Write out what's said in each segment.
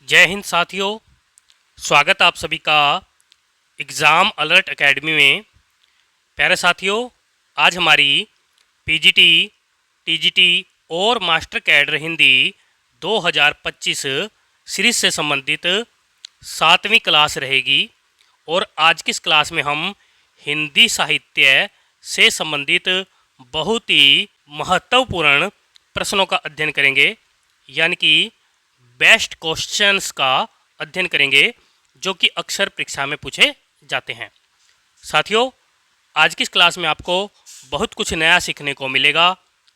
जय हिंद साथियों। स्वागत आप सभी का एग्ज़ाम अलर्ट एकेडमी में। प्यारे साथियों, आज हमारी पीजीटी, टीजीटी और मास्टर कैडर हिंदी 2025 सीरीज से संबंधित 7वीं क्लास रहेगी। और आज की इस क्लास में हम हिंदी साहित्य से संबंधित बहुत ही महत्वपूर्ण प्रश्नों का अध्ययन करेंगे, यानी कि बेस्ट क्वेश्चंस का अध्ययन करेंगे जो कि अक्सर परीक्षा में पूछे जाते हैं। साथियों, आज की इस क्लास में आपको बहुत कुछ नया सीखने को मिलेगा,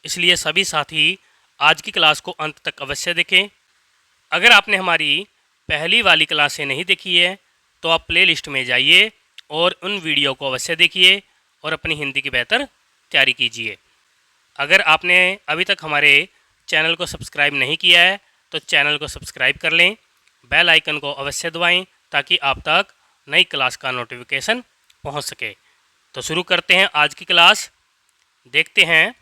इसलिए सभी साथी आज की क्लास को अंत तक अवश्य देखें। अगर आपने हमारी पहली वाली क्लासें नहीं देखी है तो आप प्लेलिस्ट में जाइए और उन वीडियो को अवश्य देखिए और अपनी हिंदी की बेहतर तैयारी कीजिए। अगर आपने अभी तक हमारे चैनल को सब्सक्राइब नहीं किया है तो चैनल को सब्सक्राइब कर लें, बेल आइकन को अवश्य दबाएं ताकि आप तक नई क्लास का नोटिफिकेशन पहुंच सके। तो शुरू करते हैं आज की क्लास। देखते हैं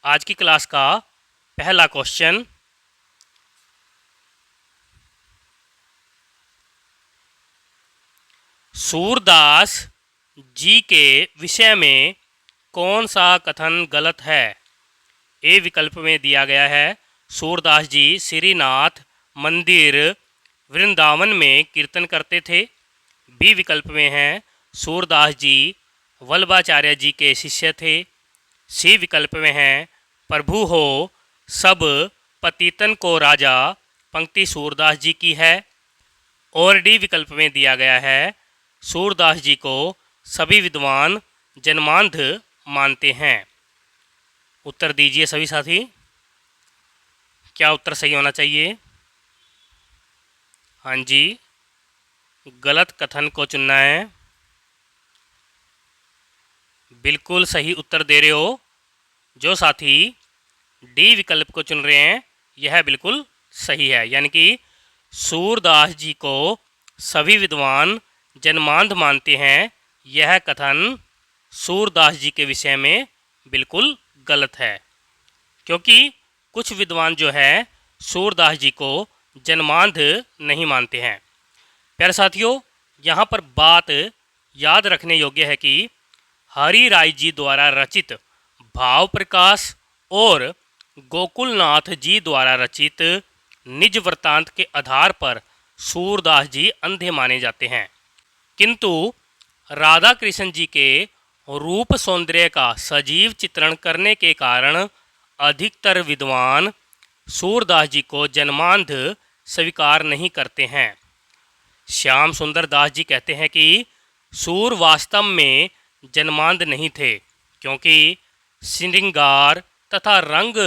आज की क्लास का पहला क्वेश्चन। सूरदास जी के विषय में कौन सा कथन गलत है? ए विकल्प में दिया गया है सूरदास जी श्रीनाथ मंदिर वृंदावन में कीर्तन करते थे। बी विकल्प में है सूरदास जी वल्लभाचार्य जी के शिष्य थे। सी विकल्प में है प्रभु हो सब पतितन को राजा, पंक्ति सूरदास जी की है। और डी विकल्प में दिया गया है सूरदास जी को सभी विद्वान जन्मांध मानते हैं। उत्तर दीजिए सभी साथी, क्या उत्तर सही होना चाहिए? हाँ जी, गलत कथन को चुनना है। बिल्कुल सही उत्तर दे रहे हो। जो साथी डी विकल्प को चुन रहे हैं यह बिल्कुल सही है, यानी कि सूरदास जी को सभी विद्वान जन्मांध मानते हैं, यह कथन सूरदास जी के विषय में बिल्कुल गलत है, क्योंकि कुछ विद्वान जो है सूरदास जी को जन्मांध नहीं मानते हैं। प्यारे साथियों, यहाँ पर बात याद रखने योग्य है कि हरि राय जी द्वारा रचित भाव प्रकाश और गोकुलनाथ जी द्वारा रचित निज वृत्तांत के आधार पर सूरदास जी अंधे माने जाते हैं, किंतु राधा कृष्ण जी के रूप सौंदर्य का सजीव चित्रण करने के कारण अधिकतर विद्वान सूरदास जी को जन्मांध स्वीकार नहीं करते हैं। श्याम सुंदर दास जी कहते हैं कि सूर वास्तव में जन्मांध नहीं थे, क्योंकि श्रृंगार तथा रंग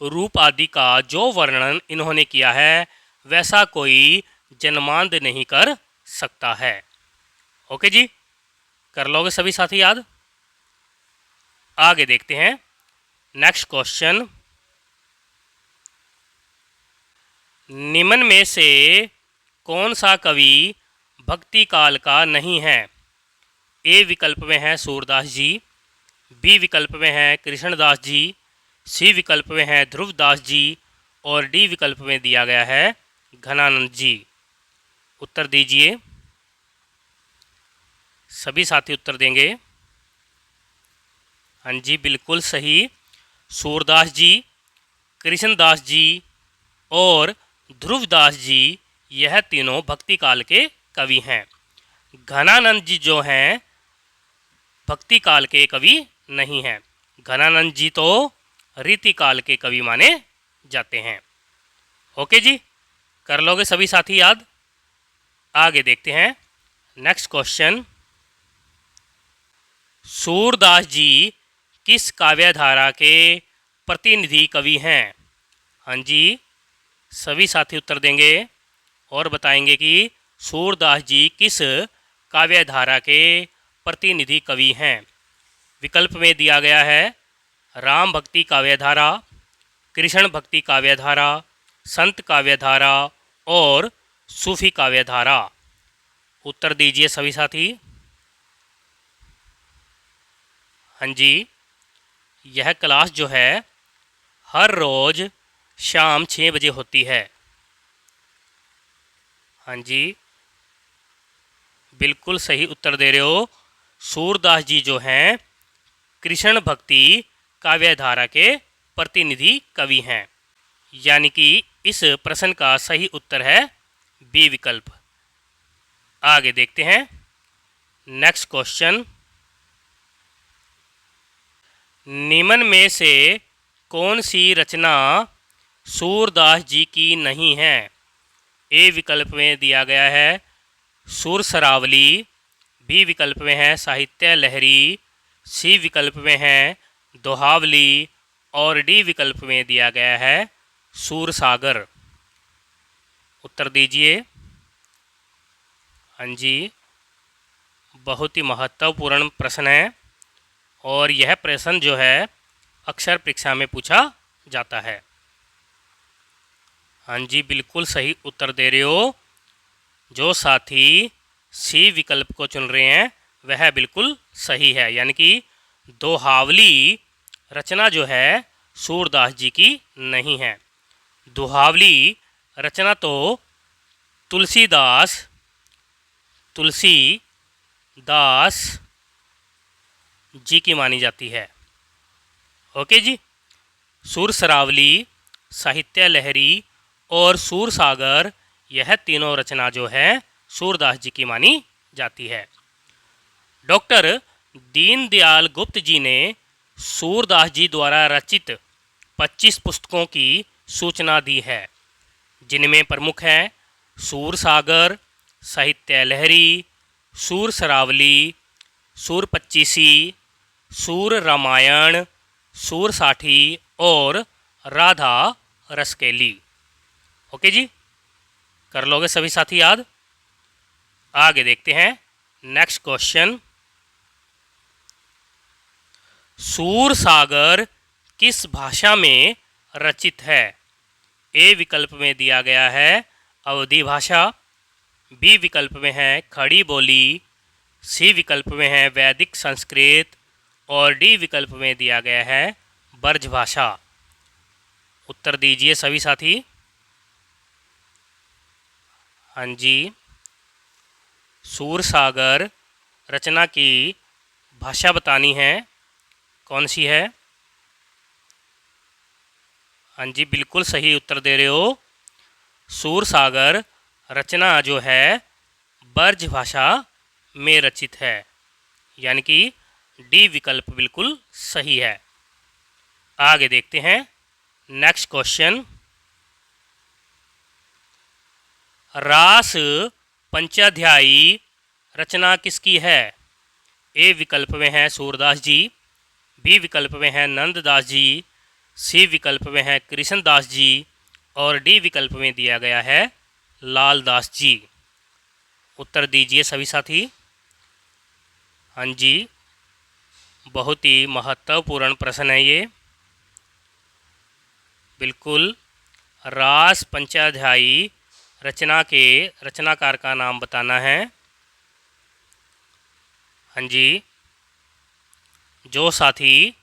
रूप आदि का जो वर्णन इन्होंने किया है वैसा कोई जन्मांध नहीं कर सकता है। ओके जी, कर लोगे सभी साथी याद? आगे देखते हैं नेक्स्ट क्वेश्चन। निम्न में से कौन सा कवि भक्ति काल का नहीं है? ए विकल्प में है सूरदास जी, बी विकल्प में है कृष्णदास जी, सी विकल्प में है ध्रुवदास जी और डी विकल्प में दिया गया है घनानंद जी। उत्तर दीजिए, सभी साथी उत्तर देंगे। हाँ जी, बिल्कुल सही। सूरदास जी, कृष्णदास जी और ध्रुवदास जी यह तीनों भक्ति काल के कवि हैं। घनानंद जी जो हैं भक्ति काल के कवि नहीं हैं। घनानंद जी तो रीति काल के कवि माने जाते हैं। ओके जी, कर लोगे सभी साथी याद? आगे देखते हैं नेक्स्ट क्वेश्चन। सूरदास जी किस काव्यधारा के प्रतिनिधि कवि हैं? हाँ जी, सभी साथी उत्तर देंगे और बताएंगे कि सूरदास जी किस काव्यधारा के प्रतिनिधि कवि हैं। विकल्प में दिया गया है राम भक्ति काव्यधारा, कृष्ण भक्ति काव्यधारा, संत काव्यधारा और सूफी काव्यधारा। उत्तर दीजिए सभी साथी। हाँ जी, यह क्लास जो है हर रोज़ शाम 6 बजे होती है। हाँ जी, बिल्कुल सही उत्तर दे रहे हो। सूरदास जी जो हैं कृष्ण भक्ति काव्यधारा के प्रतिनिधि कवि हैं, यानी कि इस प्रश्न का सही उत्तर है बी विकल्प। आगे देखते हैं नेक्स्ट क्वेश्चन। निम्न में से कौन सी रचना सूरदास जी की नहीं है? ए विकल्प में दिया गया है सुर सरावली, बी विकल्प में है साहित्य लहरी, सी विकल्प में है दोहावली और डी विकल्प में दिया गया है सूर सागर। उत्तर दीजिए। हाँ जी, बहुत ही महत्वपूर्ण प्रश्न है और यह प्रश्न जो है अक्सर परीक्षा में पूछा जाता है। हाँ जी, बिल्कुल सही उत्तर दे रहे हो। जो साथी सी विकल्प को चुन रहे हैं वह बिल्कुल सही है, यानी कि दोहावली रचना जो है सूरदास जी की नहीं है। दोहावली रचना तो तुलसीदास जी की मानी जाती है। ओके जी, सुर सरावली, साहित्य लहरी और सूर सागर, यह तीनों रचना जो है सूरदास जी की मानी जाती है। डॉक्टर दीनदयाल गुप्त जी ने सूरदास जी द्वारा रचित 25 पुस्तकों की सूचना दी है, जिनमें प्रमुख हैं सूर सागर, साहित्य लहरी, सूर सरावली, सूर पच्चीसी, सूर रामायण, सूर साठी और राधा रसकेली। ओके जी, कर लोगे सभी साथी याद। आगे देखते हैं नेक्स्ट क्वेश्चन। सूर सागर किस भाषा में रचित है? ए विकल्प में दिया गया है अवधी भाषा, बी विकल्प में है खड़ी बोली, सी विकल्प में है वैदिक संस्कृत और डी विकल्प में दिया गया है ब्रज भाषा। उत्तर दीजिए सभी साथी। हाँ जी, सूर सागर रचना की भाषा बतानी है, कौन सी है? हाँ जी, बिल्कुल सही उत्तर दे रहे हो। सूर सागर रचना जो है ब्रज भाषा में रचित है, यानी कि डी विकल्प बिल्कुल सही है। आगे देखते हैं नेक्स्ट क्वेश्चन। रास पंचाध्यायी रचना किसकी है? ए विकल्प में है सूरदास जी, बी विकल्प में है नंददास जी, सी विकल्प में है कृष्णदास जी और डी विकल्प में दिया गया है लालदास जी। उत्तर दीजिए सभी साथी। हाँ जी, बहुत ही महत्वपूर्ण प्रश्न है ये। बिल्कुल, रास पंचाध्यायी रचना के रचनाकार का नाम बताना है। हाँ जी, जो साथी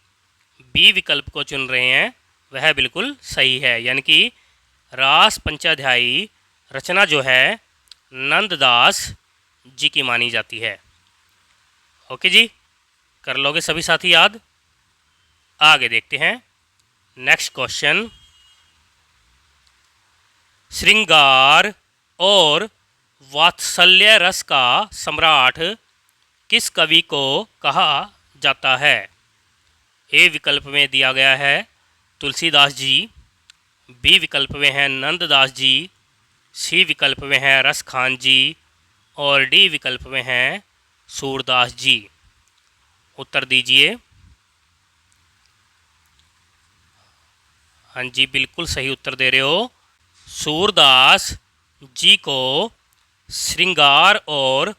बी विकल्प को चुन रहे हैं वह बिल्कुल सही है, यानी कि रास पंचाध्यायी रचना जो है नंददास जी की मानी जाती है। ओके जी, कर लोगे सभी साथी याद। आगे देखते हैं नेक्स्ट क्वेश्चन। श्रृंगार और वात्सल्य रस का सम्राट किस कवि को कहा जाता है? ए विकल्प में दिया गया है तुलसीदास जी, बी विकल्प में है नंददास जी, सी विकल्प में है रस खान जी और डी विकल्प में है सूरदास जी। उत्तर दीजिए। हाँ जी, बिल्कुल सही उत्तर दे रहे हो। सूरदास जी को श्रृंगार और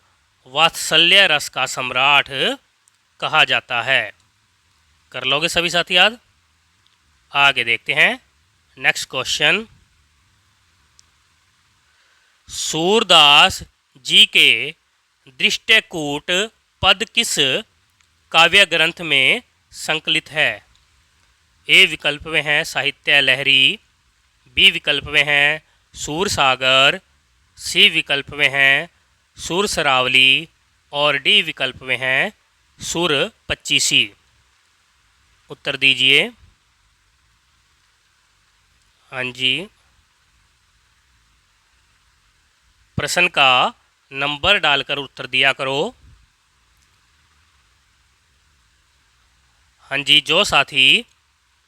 वात्सल्य रस का सम्राट कहा जाता है। कर लोगे सभी साथी याद। आगे देखते हैं नेक्स्ट क्वेश्चन। सूरदास जी के दृष्टिकूट पद किस काव्य ग्रंथ में संकलित है? ए विकल्प में है साहित्य लहरी, बी विकल्प में है सूर सागर, सी विकल्प में है सुर सरावली और डी विकल्प में है सुर पच्चीसी। उत्तर दीजिए। हाँ जी, प्रश्न का नंबर डालकर उत्तर दिया करो। हाँ जी, जो साथी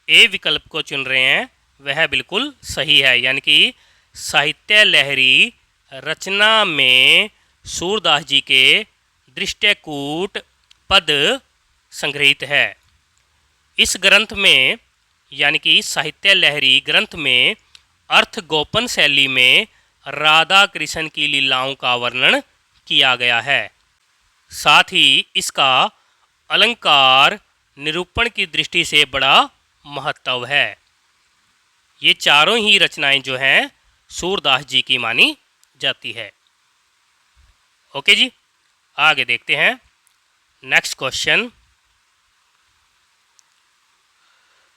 ए विकल्प को चुन रहे हैं वह बिल्कुल सही है, यानी कि साहित्य लहरी रचना में सूरदास जी के दृष्टिकूट पद संग्रहित है। इस ग्रंथ में यानी कि साहित्य लहरी ग्रंथ में अर्थ गोपन शैली में राधा कृष्ण की लीलाओं का वर्णन किया गया है। साथ ही इसका अलंकार निरूपण की दृष्टि से बड़ा महत्व है। ये चारों ही रचनाएं जो हैं सूरदास जी की मानी जाती है। ओके जी, आगे देखते हैं नेक्स्ट क्वेश्चन।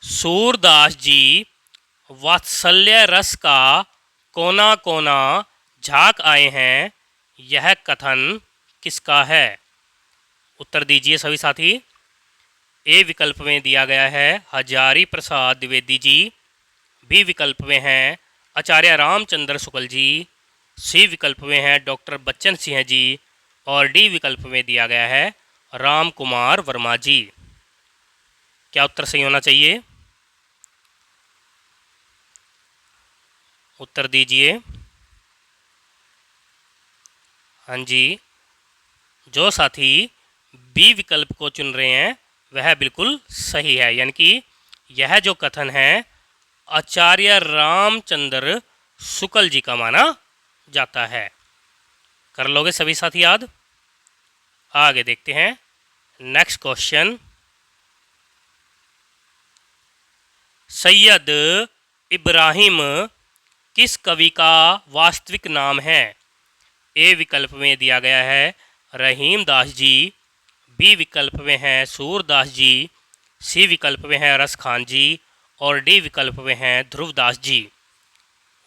सूरदास जी वात्सल्य रस का कोना कोना झांक आए हैं, यह कथन किसका है? उत्तर दीजिए सभी साथी। ए विकल्प में दिया गया है हजारी प्रसाद द्विवेदी जी, बी विकल्प में है आचार्य रामचंद्र शुक्ल जी, सी विकल्प में है डॉक्टर बच्चन सिंह जी और डी विकल्प में दिया गया है राम कुमार वर्मा जी। क्या उत्तर सही होना चाहिए? उत्तर दीजिए। हाँ जी, जो साथी बी विकल्प को चुन रहे हैं वह बिल्कुल सही है, यानी कि यह जो कथन है आचार्य रामचंद्र शुक्ल जी का माना जाता है। कर लोगे सभी साथी याद? आगे देखते हैं नेक्स्ट क्वेश्चन। सैयद इब्राहिम किस कवि का वास्तविक नाम है? ए विकल्प में दिया गया है रहीम दास जी, बी विकल्प में है सूरदास जी, सी विकल्प में है रस खान जी और डी विकल्प में है ध्रुवदास जी।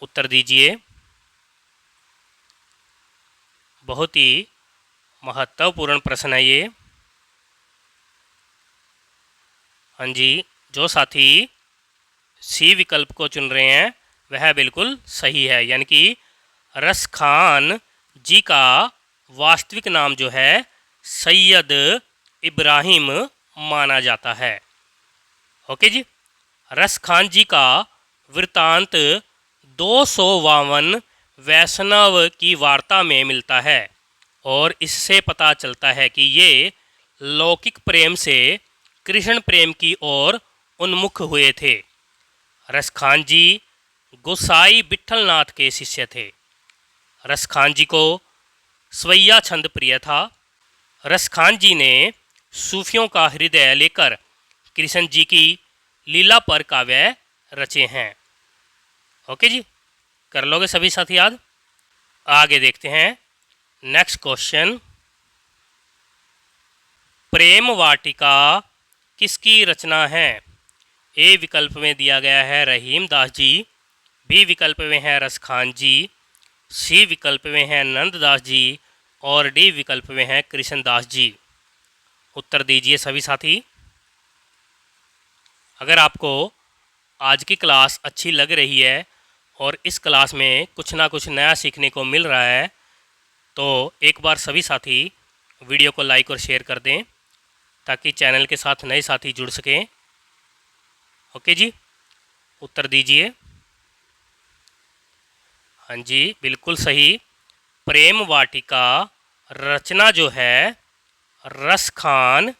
उत्तर दीजिए। बहुत ही महत्वपूर्ण प्रश्न है ये। हाँ जी, जो साथी सी विकल्प को चुन रहे हैं वह बिल्कुल सही है, यानी कि रस खान जी का वास्तविक नाम जो है सैयद इब्राहिम माना जाता है। ओके जी, रस खान जी का वृत्तांत 252 वैष्णव की वार्ता में मिलता है और इससे पता चलता है कि ये लौकिक प्रेम से कृष्ण प्रेम की ओर उन्मुख हुए थे। रस खान जी गोसाई विठलनाथ के शिष्य थे। रस खान जी को स्वैया छंद प्रिय था। रस खान जी ने सूफियों का हृदय लेकर कृष्ण जी की लीला पर काव्य रचे हैं। ओके जी, कर लोगे सभी साथी याद? आगे देखते हैं नेक्स्ट क्वेश्चन। प्रेम वाटिका किसकी रचना है? ए विकल्प में दिया गया है रहीम दास जी, बी विकल्प में है रस खान जी, सी विकल्प में है नंददास जी और डी विकल्प में है कृष्णदास जी। उत्तर दीजिए सभी साथी। अगर आपको आज की क्लास अच्छी लग रही है और इस क्लास में कुछ ना कुछ नया सीखने को मिल रहा है तो एक बार सभी साथी वीडियो को लाइक और शेयर कर दें ताकि चैनल के साथ नए साथी जुड़ सकें। ओके जी, उत्तर दीजिए। हाँ जी, बिल्कुल सही। प्रेम वाटिका रचना जो है रस खान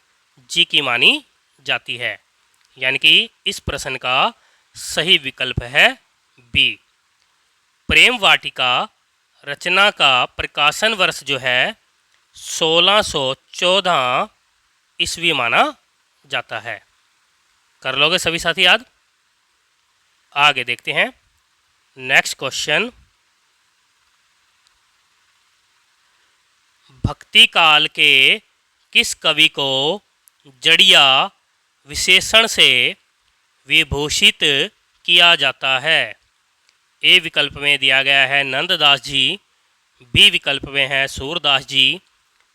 जी की मानी जाती है, यानी कि इस प्रश्न का सही विकल्प है बी। प्रेम वाटिका रचना का प्रकाशन वर्ष जो है 1614 ईस्वी माना जाता है। कर लोगे सभी साथी याद? आगे देखते हैं नेक्स्ट क्वेश्चन। भक्ति काल के किस कवि को जड़िया विशेषण से विभूषित किया जाता है? ए विकल्प में दिया गया है नंददास जी, बी विकल्प में हैं सूरदास जी,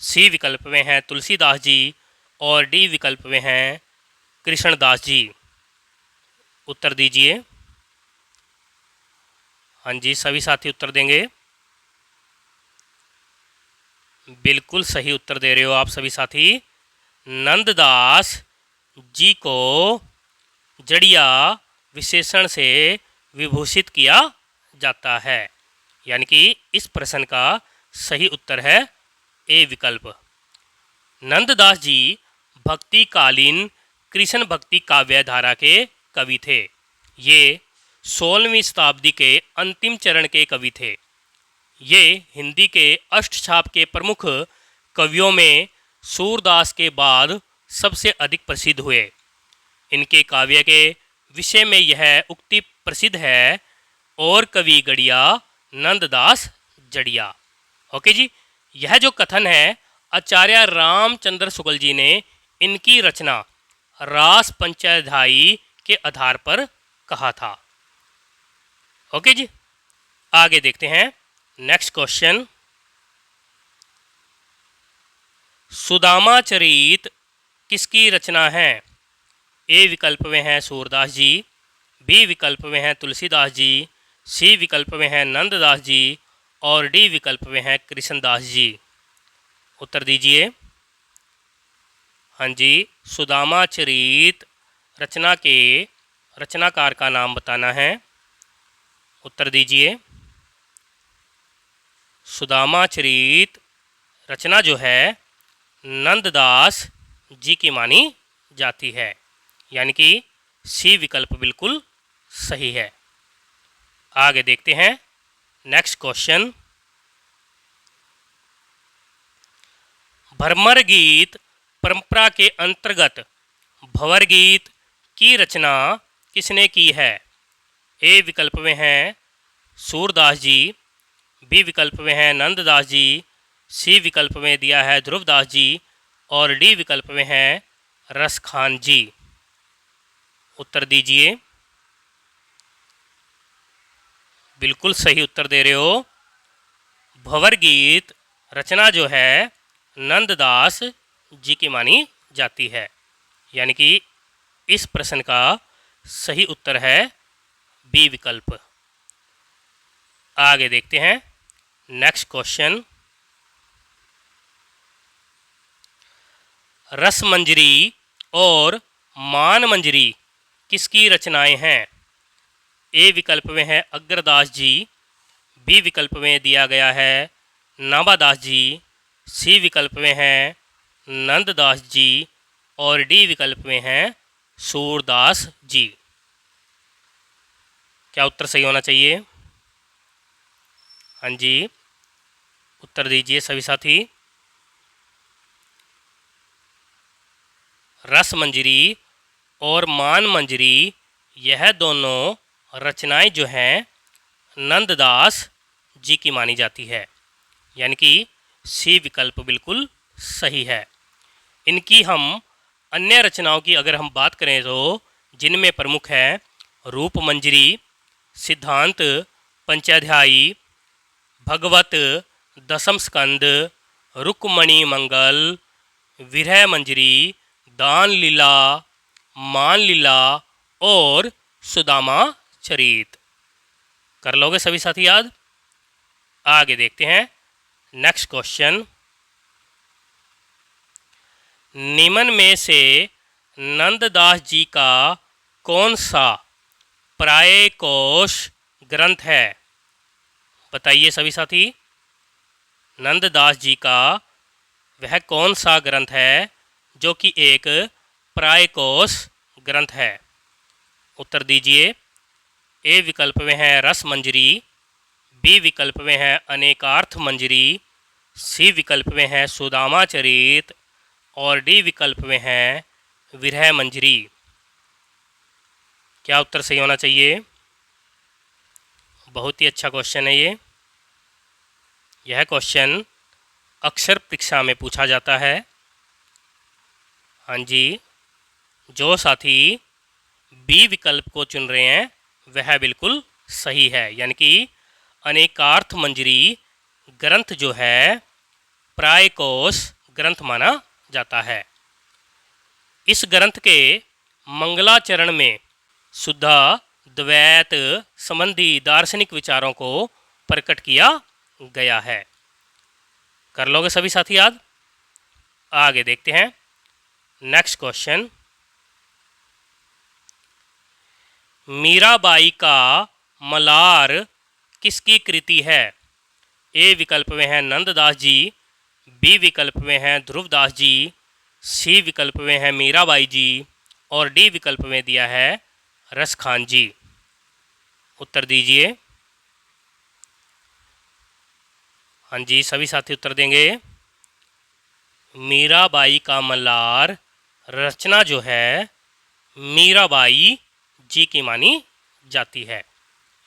सी विकल्प में हैं तुलसीदास जी और डी विकल्प में हैं कृष्णदास जी। उत्तर दीजिए। हाँ जी, सभी साथी उत्तर देंगे। बिल्कुल सही उत्तर दे रहे हो आप सभी साथी। नंददास जी को जड़िया विशेषण से विभूषित किया जाता है, यानी कि इस प्रश्न का सही उत्तर है ए विकल्प। नंददास जी भक्तिकालीन कृष्ण भक्ति काव्य धारा के कवि थे। ये 16वीं शताब्दी के अंतिम चरण के कवि थे। ये हिंदी के अष्टछाप के प्रमुख कवियों में सूरदास के बाद सबसे अधिक प्रसिद्ध हुए। इनके काव्य के विषय में यह उक्ति प्रसिद्ध है, और कवि गढ़िया नंददास जड़िया। ओके जी, यह जो कथन है आचार्य रामचंद्र शुक्ल जी ने इनकी रचना रास पंचाध्यायी के आधार पर कहा था। ओके जी, आगे देखते हैं नेक्स्ट क्वेश्चन। सुदामा चरित किसकी रचना है? ए विकल्प में है सूरदास जी, बी विकल्प में है तुलसीदास जी, सी विकल्प में है नंददास जी और डी विकल्प में है कृष्णदास जी। उत्तर दीजिए। हाँ जी, सुदामा चरित रचना के रचनाकार का नाम बताना है। उत्तर दीजिए। सुदामा चरित रचना जो है नंददास जी की मानी जाती है, यानी कि सी विकल्प बिल्कुल सही है। आगे देखते हैं नेक्स्ट क्वेश्चन। भ्रमर गीत परंपरा के अंतर्गत भंवर गीत की रचना किसने की है? ए विकल्प में है सूरदास जी, बी विकल्प में है नंददास जी, सी विकल्प में दिया है ध्रुवदास जी और डी विकल्प में है रसखान जी। उत्तर दीजिए। बिल्कुल सही उत्तर दे रहे हो। भंवर गीत रचना जो है नंददास जी की मानी जाती है, यानी कि इस प्रश्न का सही उत्तर है बी विकल्प। आगे देखते हैं नेक्स्ट क्वेश्चन। रसमंजरी और मानमंजरी किसकी रचनाएं हैं? ए विकल्प में है अग्रदास जी, बी विकल्प में दिया गया है नाभादास जी, सी विकल्प में है नंददास जी और डी विकल्प में है सूरदास जी। क्या उत्तर सही होना चाहिए? हाँ जी, उत्तर दीजिए सभी साथी। रसमंजरी और मानमंजरी यह दोनों रचनाएं जो हैं नंददास जी की मानी जाती है, यानी कि सी विकल्प बिल्कुल सही है। इनकी हम अन्य रचनाओं की अगर हम बात करें तो जिनमें प्रमुख है रूपमंजरी, सिद्धांत पंचाध्यायी, भगवत दशम स्कंद, रुक्मणी मंगल, विरह मंजरी, दान लीला, मान लीला और सुदामा चरित। कर लोगे सभी साथी याद? आगे देखते हैं नेक्स्ट क्वेश्चन। निम्न में से नंददास जी का कौन सा प्रायकोश ग्रंथ है? बताइए सभी साथी। नंददास जी का वह कौन सा ग्रंथ है जो कि एक प्रायकोश ग्रंथ है? उत्तर दीजिए। ए विकल्प में है रस मंजरी, बी विकल्प में है अनेकार्थ मंजरी, सी विकल्प में है सुदामा चरित और डी विकल्प में है विरह मंजरी। क्या उत्तर सही होना चाहिए? बहुत ही अच्छा क्वेश्चन है ये। यह क्वेश्चन अक्सर परीक्षा में पूछा जाता है। हाँ जी, जो साथी बी विकल्प को चुन रहे हैं वह बिल्कुल सही है, यानी कि अनेकार्थ मंजरी ग्रंथ जो है प्रायकोश ग्रंथ माना जाता है। इस ग्रंथ के मंगलाचरण में शुद्धा द्वैत संबंधी दार्शनिक विचारों को प्रकट किया गया है। कर लोगे सभी साथी याद? आगे देखते हैं नेक्स्ट क्वेश्चन। मीराबाई का मलार किसकी कृति है? ए विकल्प में है नंददास जी, बी विकल्प में है ध्रुवदास जी, सी विकल्प में है मीराबाई जी और डी विकल्प में दिया है रसखान जी। उत्तर दीजिए। हाँ जी, सभी साथी उत्तर देंगे। मीराबाई का मल्लार रचना जो है मीराबाई जी की मानी जाती है,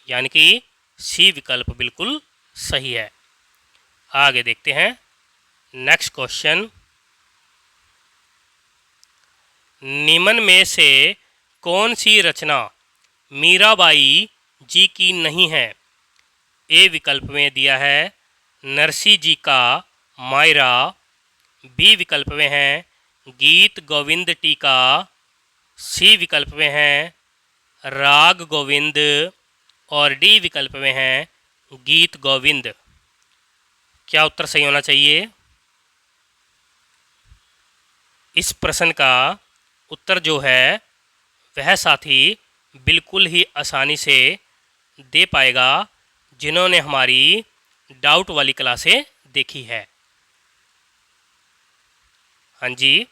यानी कि सी विकल्प बिल्कुल सही है। आगे देखते हैं नेक्स्ट क्वेश्चन। निम्न में से कौन सी रचना मीराबाई जी की नहीं है? ए विकल्प में दिया है नरसी जी का मायरा, बी विकल्प में है गीत गोविंद टीका, सी विकल्प में है राग गोविंद और डी विकल्प में है गीत गोविंद। क्या उत्तर सही होना चाहिए? इस प्रश्न का उत्तर जो है वह साथी बिल्कुल ही आसानी से दे पाएगा जिन्होंने हमारी डाउट वाली क्लासें देखी है। हाँ जी,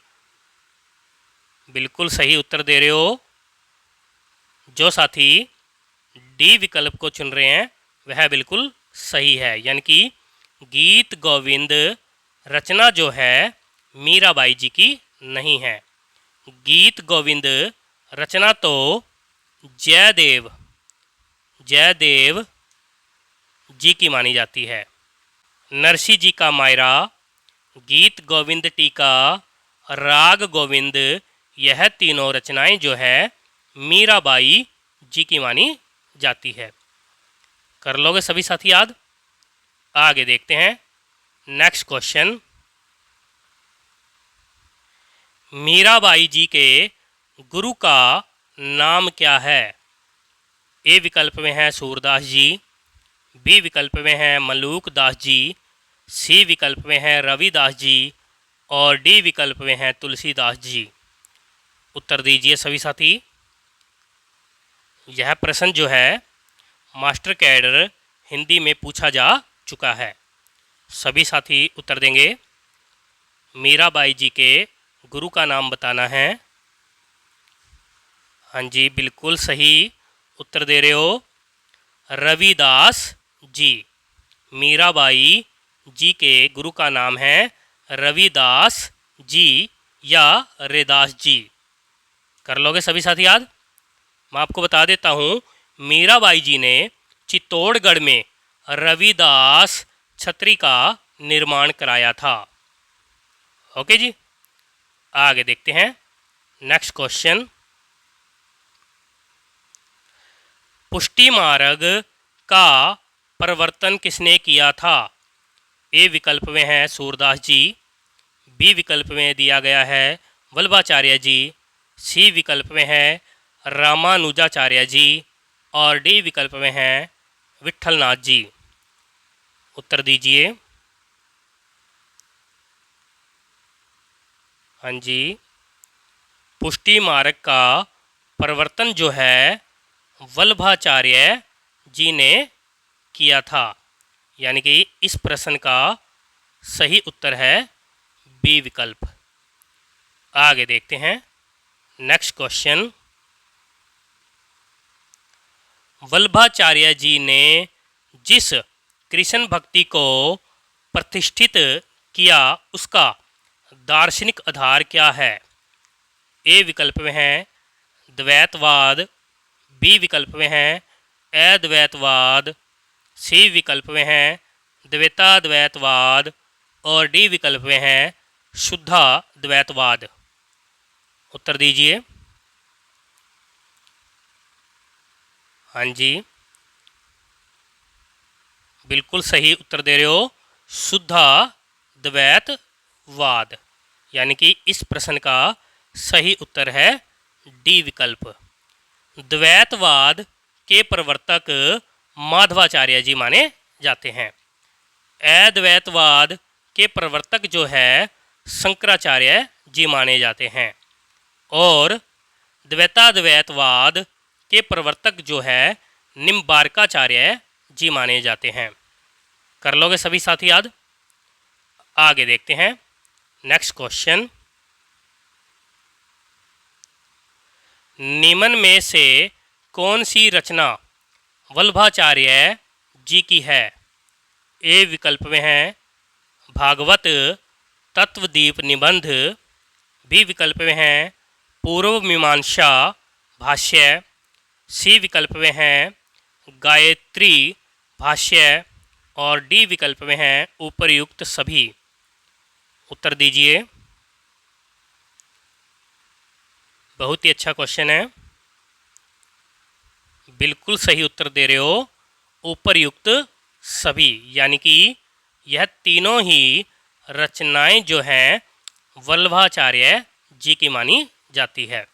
बिल्कुल सही उत्तर दे रहे हो। जो साथी डी विकल्प को चुन रहे हैं वह बिल्कुल सही है, यानी कि गीत गोविंद रचना जो है मीराबाई जी की नहीं है। गीत गोविंद रचना तो जयदेव जी की मानी जाती है। नरसी जी का मायरा, गीत गोविंद टीका, राग गोविंद, यह तीनों रचनाएं जो है मीराबाई जी की मानी जाती है। कर लोगे सभी साथी याद? आगे देखते हैं नेक्स्ट क्वेश्चन। मीराबाई जी के गुरु का नाम क्या है? ए विकल्प में है सूरदास जी, बी विकल्प में है मलूक दास जी, सी विकल्प में है रविदास जी और डी विकल्प में है तुलसीदास जी। उत्तर दीजिए सभी साथी। यह प्रश्न जो है मास्टर कैडर हिंदी में पूछा जा चुका है। सभी साथी उत्तर देंगे। मीराबाई जी के गुरु का नाम बताना है। हाँ जी, बिल्कुल सही उत्तर दे रहे हो, रविदास जी। मीराबाई जी के गुरु का नाम है रविदास जी या रैदास जी। कर लोगे सभी साथी याद? मैं आपको बता देता हूँ, मीराबाई जी ने चित्तौड़गढ़ में रविदास छत्री का निर्माण कराया था। ओके जी, आगे देखते हैं नेक्स्ट क्वेश्चन। पुष्टि मार्ग का प्रवर्तन किसने किया था? ए विकल्प में है सूरदास जी, बी विकल्प में दिया गया है वल्लभाचार्य जी, सी विकल्प में है रामानुजाचार्य जी और डी विकल्प में है विट्ठलनाथ जी। उत्तर दीजिए। हाँ जी, पुष्टि मार्ग का प्रवर्तन जो है वल्लभाचार्य जी ने किया था, यानी कि इस प्रश्न का सही उत्तर है बी विकल्प। आगे देखते हैं नेक्स्ट क्वेश्चन। वल्लभाचार्य जी ने जिस कृष्ण भक्ति को प्रतिष्ठित किया उसका दार्शनिक आधार क्या है? ए विकल्प में है द्वैतवाद, बी विकल्प में है अद्वैतवाद, सी विकल्प में है द्वैताद्वैतवाद और डी विकल्प में है शुद्धाद्वैतवाद। उत्तर दीजिए। हाँ जी, बिल्कुल सही उत्तर दे रहे हो, शुद्धाद्वैतवाद। यानी कि इस प्रश्न का सही उत्तर है डी विकल्प। द्वैतवाद के प्रवर्तक माधवाचार्य जी माने जाते हैं। अद्वैतवाद के प्रवर्तक जो है शंकराचार्य जी माने जाते हैं। और द्वैताद्वैतवाद के प्रवर्तक जो है निम्बार्काचार्य जी माने जाते हैं। कर लोगे सभी साथी याद। आगे देखते हैं नेक्स्ट क्वेश्चन। निम्न में से कौन सी रचना वल्लभाचार्य जी की है? ए विकल्प में है भागवत तत्वदीप निबंध, बी विकल्प में है पूर्व मीमांसा भाष्य, सी विकल्प में है गायत्री भाष्य और डी विकल्प में है उपर्युक्त सभी। उत्तर दीजिए। बहुत ही अच्छा क्वेश्चन है, बिल्कुल सही उत्तर दे रहे हो, उपर्युक्त सभी। यानी कि यह तीनों ही रचनाएं जो हैं वल्लभाचार्य जी की मानी जाती है।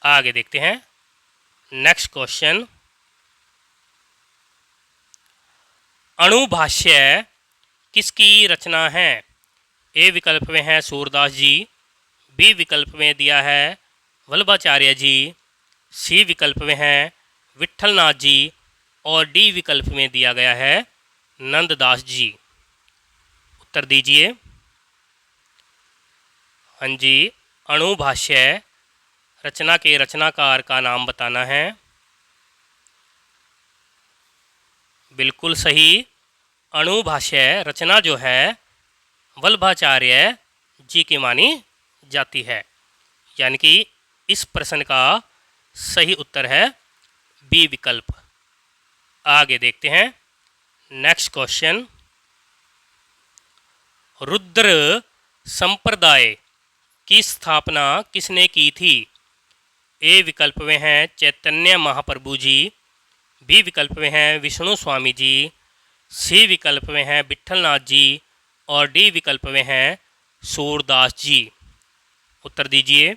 आगे देखते हैं नेक्स्ट क्वेश्चन। अणुभाष्य किसकी रचना है? ए विकल्प में है सूरदास जी, बी विकल्प में दिया है वल्लभाचार्य जी, सी विकल्प में है विट्ठलनाथ जी और डी विकल्प में दिया गया है नंददास जी। उत्तर दीजिए। हाँ जी, अणुभाष्य रचना के रचनाकार का नाम बताना है। बिल्कुल सही, अणुभाष्य रचना जो है वल्लभाचार्य जी की मानी जाती है। यानी कि इस प्रश्न का सही उत्तर है बी विकल्प। आगे देखते हैं नेक्स्ट क्वेश्चन। रुद्र संप्रदाय की स्थापना किसने की थी? ए विकल्प में है चैतन्य महाप्रभु जी, बी विकल्प में है विष्णु स्वामी जी, सी विकल्प में है विट्ठलनाथ जी और डी विकल्प में है सूरदास जी। उत्तर दीजिए।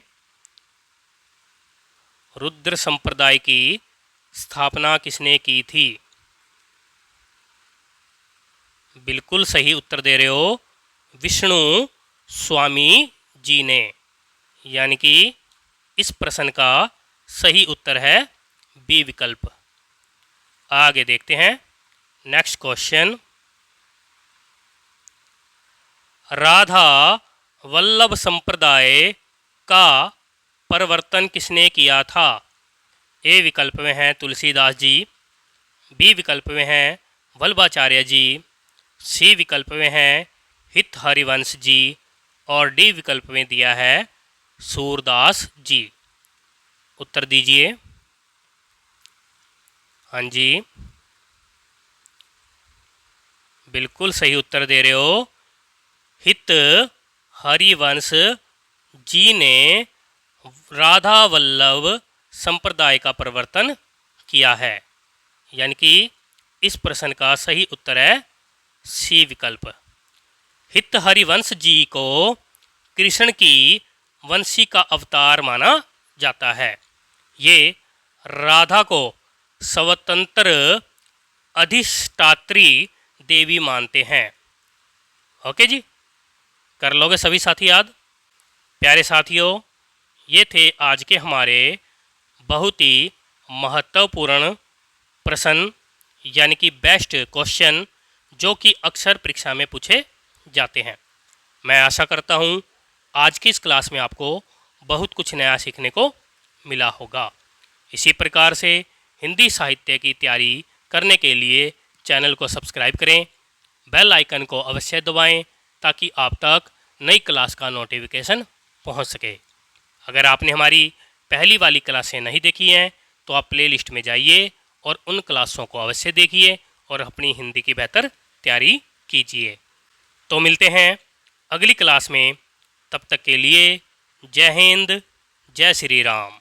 रुद्र संप्रदाय की स्थापना किसने की थी? बिल्कुल सही उत्तर दे रहे हो, विष्णु स्वामी जी ने। यानी कि इस प्रश्न का सही उत्तर है बी विकल्प। आगे देखते हैं नेक्स्ट क्वेश्चन। राधा वल्लभ संप्रदाय का परिवर्तन किसने किया था? ए विकल्प में है तुलसीदास जी, बी विकल्प में है वल्लभाचार्य जी, सी विकल्प में है हित हरिवंश जी और डी विकल्प में दिया है सूरदास जी। उत्तर दीजिए। हाँ जी, बिल्कुल सही उत्तर दे रहे हो, हित हरिवंश जी ने राधा वल्लभ संप्रदाय का परिवर्तन किया है। यानी कि इस प्रश्न का सही उत्तर है सी विकल्प। हित हरिवंश जी को कृष्ण की वंशी का अवतार माना जाता है। ये राधा को स्वतंत्र अधिष्ठात्री देवी मानते हैं। ओके जी, कर लोगे सभी साथी याद। प्यारे साथियों, ये थे आज के हमारे बहुत ही महत्वपूर्ण प्रश्न, यानी कि बेस्ट क्वेश्चन जो कि अक्सर परीक्षा में पूछे जाते हैं। मैं आशा करता हूँ आज की इस क्लास में आपको बहुत कुछ नया सीखने को मिला होगा। इसी प्रकार से हिंदी साहित्य की तैयारी करने के लिए चैनल को सब्सक्राइब करें, बेल आइकन को अवश्य दबाएं ताकि आप तक नई क्लास का नोटिफिकेशन पहुंच सके। अगर आपने हमारी पहली वाली क्लासें नहीं देखी हैं तो आप प्लेलिस्ट में जाइए और उन क्लासों को अवश्य देखिए और अपनी हिंदी की बेहतर तैयारी कीजिए। तो मिलते हैं अगली क्लास में, तब तक के लिए जय हिंद, जय श्री राम।